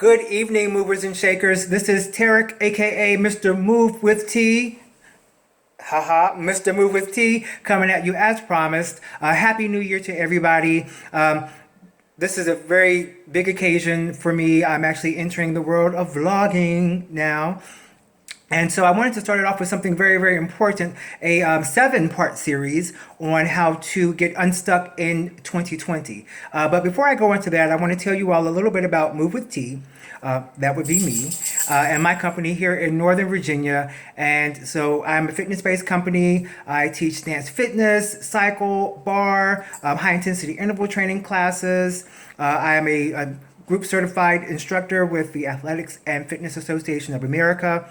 Good evening, movers and shakers. This is Tarek, aka Mr. Move with T. Haha, Mr. Move with T, coming at you as promised. Happy New Year to everybody. This is a very big occasion for me. I'm actually entering the world of vlogging now. And so I wanted to start it off with something very, very important, a 7-part series on how to get unstuck in 2020. But before I go into that, I want to tell you all a little bit about Move with T. That would be me and my company here in Northern Virginia. And so I'm a fitness-based company. I teach dance fitness, cycle, bar, high-intensity interval training classes. I am a group certified instructor with the Athletics and Fitness Association of America.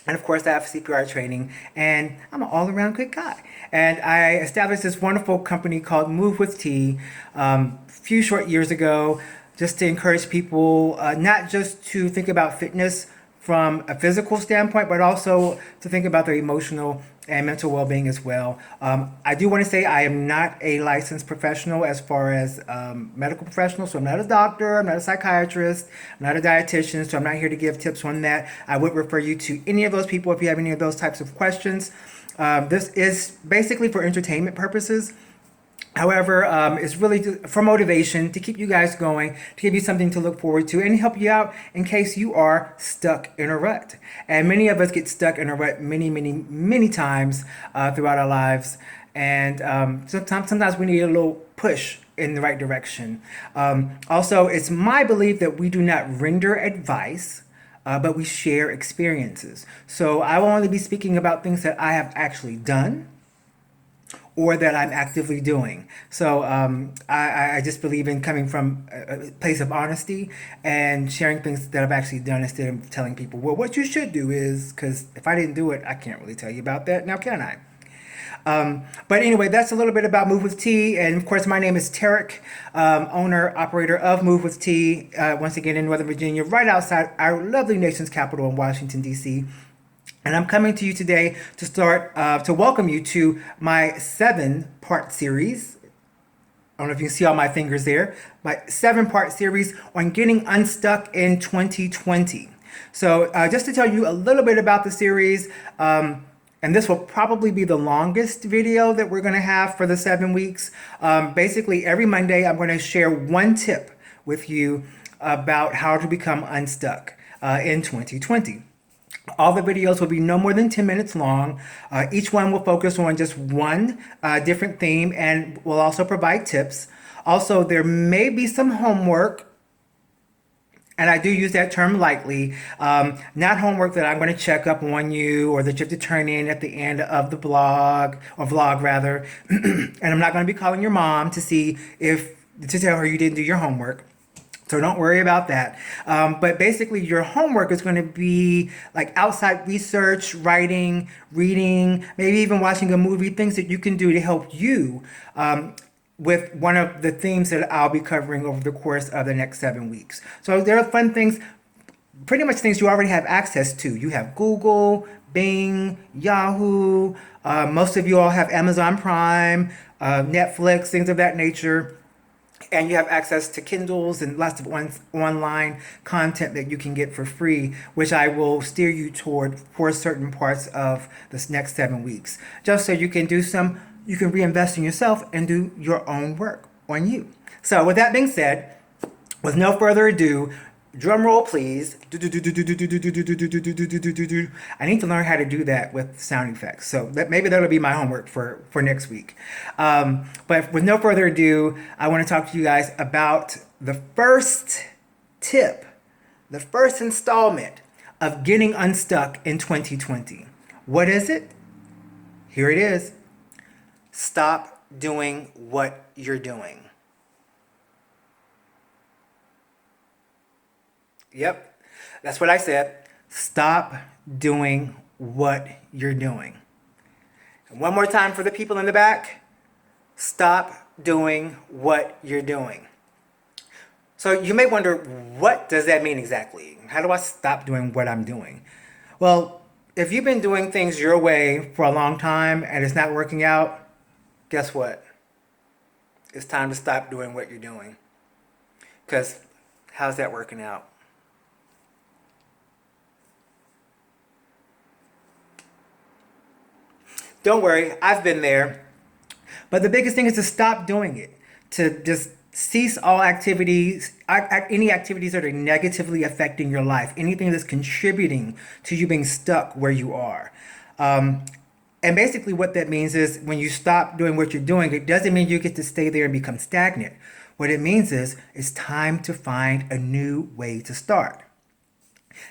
And of course, I have CPR training, and I'm an all-around good guy. And I established this wonderful company called Move with T a few short years ago, just to encourage people not just to think about fitness from a physical standpoint, but also to think about their emotional and mental well-being as well. I do want to say I am not a licensed professional as far as medical professional, so I'm not a doctor, I'm not a psychiatrist, I'm not a dietitian, so I'm not here to give tips on that. I would refer you to any of those people if you have any of those types of questions. This is basically for entertainment purposes. However, it's really for motivation, to keep you guys going, to give you something to look forward to, and help you out in case you are stuck in a rut. And many of us get stuck in a rut many, many, many times throughout our lives. And sometimes we need a little push in the right direction. Also, it's my belief that we do not render advice, but we share experiences. So I will only be speaking about things that I have actually done or that I'm actively doing. So I just believe in coming from a place of honesty and sharing things that I've actually done instead of telling people, well, what you should do is, because if I didn't do it, I can't really tell you about that. Now, can I? But anyway, that's a little bit about Move with T. And of course, my name is Tarek, owner, operator of Move with T, once again in Northern Virginia, right outside our lovely nation's capital in Washington, D.C. And I'm coming to you today to welcome you to my 7-part series. I don't know if you can see all my fingers there. My 7-part series on getting unstuck in 2020. So just to tell you a little bit about the series, and this will probably be the longest video that we're going to have for the 7 weeks. Basically, every Monday, I'm going to share one tip with you about how to become unstuck in 2020. All the videos will be no more than 10 minutes long. Each one will focus on just one different theme and will also provide tips. Also, there may be some homework, and I do use that term lightly, not homework that I'm going to check up on you or that you have to turn in at the end of the blog, or vlog rather. And I'm not going to be calling your mom to tell her you didn't do your homework. So don't worry about that. But basically, your homework is going to be like outside research, writing, reading, maybe even watching a movie, things that you can do to help you with one of the themes that I'll be covering over the course of the next 7 weeks. So there are fun things, pretty much things you already have access to. You have Google, Bing, Yahoo. Most of you all have Amazon Prime, Netflix, things of that nature. And you have access to Kindles and lots of online content that you can get for free, which I will steer you toward for certain parts of this next 7 weeks. Just so you can reinvest in yourself and do your own work on you. So with that being said, with no further ado, drum roll please. I need to learn how to do that with sound effects. So maybe that'll be my homework for next week. But with no further ado, I want to talk to you guys about the first tip, the first installment of getting unstuck in 2020. What is it? Here it is. Stop doing what you're doing. Yep, that's what I said. Stop doing what you're doing. And one more time for the people in the back. Stop doing what you're doing. So you may wonder, what does that mean exactly? How do I stop doing what I'm doing? Well, if you've been doing things your way for a long time and it's not working out, guess what? It's time to stop doing what you're doing. Because how's that working out? Don't worry, I've been there. But the biggest thing is to stop doing it, to just cease all activities, any activities that are negatively affecting your life, anything that's contributing to you being stuck where you are. And basically, what that means is when you stop doing what you're doing, it doesn't mean you get to stay there and become stagnant. What it means is it's time to find a new way to start.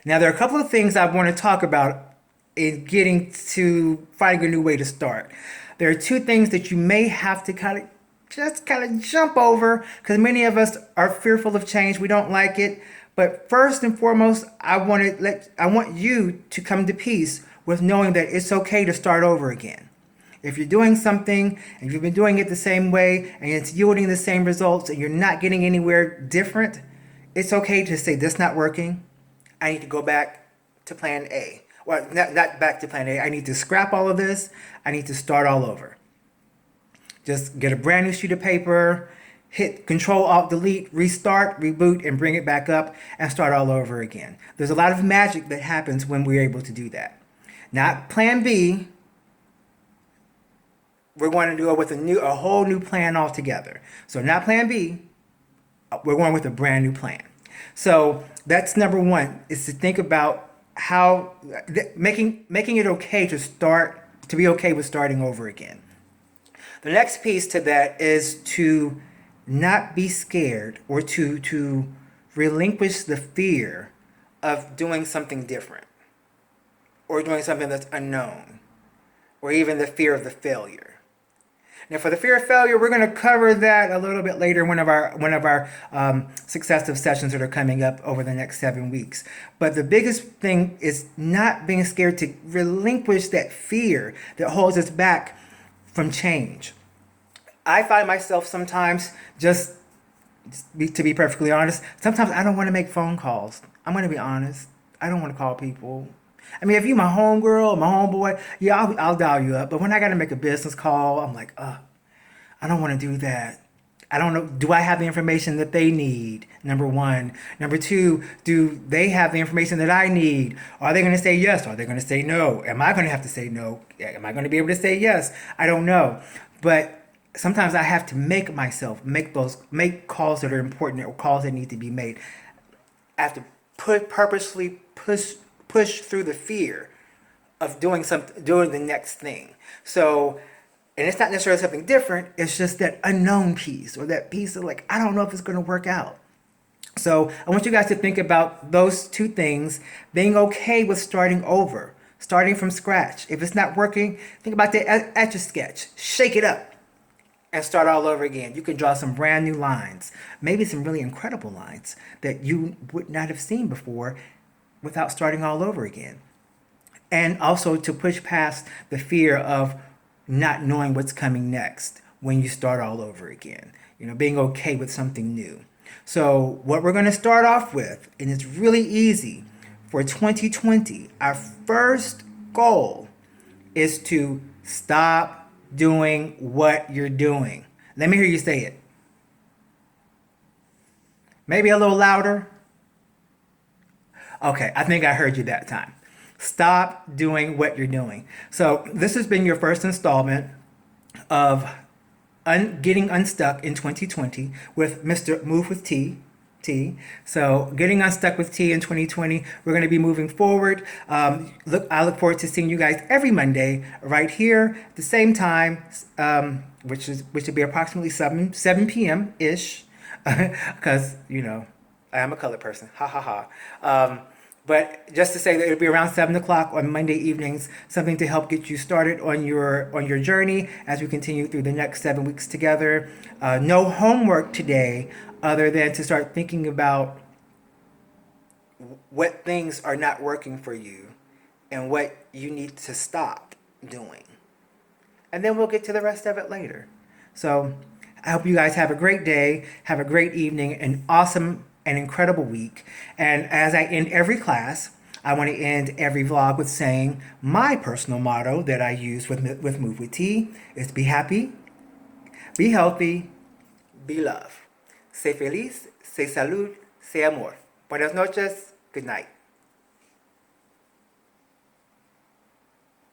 Now, there are a couple of things I want to talk about in getting to finding a new way to start. There are two things that you may have to kind of jump over because many of us are fearful of change. We don't like it. But first and foremost, I want you to come to peace with knowing that it's okay to start over again. If you're doing something and you've been doing it the same way and it's yielding the same results and you're not getting anywhere different, it's okay to say, this not working. I need to go back to plan A. Well, not back to plan A. I need to scrap all of this. I need to start all over. Just get a brand new sheet of paper, hit Control Alt Delete, restart, reboot, and bring it back up and start all over again. There's a lot of magic that happens when we're able to do that. Not plan B. We're going to do it with a whole new plan altogether. So not plan B. We're going with a brand new plan. So that's number one, is to think about how making it okay to be okay with starting over again. The next piece to that is to not be scared or to relinquish the fear of doing something different or doing something that's unknown or even the fear of the failure. Now, for the fear of failure, we're going to cover that a little bit later in one of our successive sessions that are coming up over the next 7 weeks. But the biggest thing is not being scared to relinquish that fear that holds us back from change. I find myself sometimes to be perfectly honest, sometimes I don't want to make phone calls. I'm going to be honest. I don't want to call people. I mean, if you're my homegirl, my homeboy, yeah, I'll dial you up. But when I got to make a business call, I'm like, I don't want to do that. I don't know. Do I have the information that they need? Number one. Number two, do they have the information that I need? Are they going to say yes? Are they going to say no? Am I going to have to say no? Am I going to be able to say yes? I don't know. But sometimes I have to make make calls that are important or calls that need to be made. I have to purposely push through the fear of doing the next thing. So, and it's not necessarily something different. It's just that unknown piece or that piece of like, I don't know if it's going to work out. So I want you guys to think about those two things, being okay with starting over, starting from scratch. If it's not working, think about the Etch-a-Sketch, shake it up and start all over again. You can draw some brand new lines, maybe some really incredible lines that you would not have seen before without starting all over again. And also to push past the fear of not knowing what's coming next when you start all over again. Being okay with something new. So what we're going to start off with, and it's really easy, for 2020, our first goal is to stop doing what you're doing. Let me hear you say it. Maybe a little louder. Okay, I think I heard you that time. Stop doing what you're doing. So this has been your first installment of Getting Unstuck in 2020 with Mr. Move with T. So Getting Unstuck with T in 2020, we're going to be moving forward. I look forward to seeing you guys every Monday right here at the same time, which would be approximately 7 p.m. ish, because I am a colored person. Ha ha ha. But just to say that it'll be around 7 o'clock on Monday evenings, something to help get you started on your journey as we continue through the next 7 weeks together. No homework today other than to start thinking about what things are not working for you and what you need to stop doing. And then we'll get to the rest of it later. So I hope you guys have a great day, have a great evening, an awesome and incredible week. And as I end every class, I want to end every vlog with saying my personal motto that I use with Move with T is be happy, be healthy, be love. Sé feliz, sé salud, sé amor. Buenas noches, good night.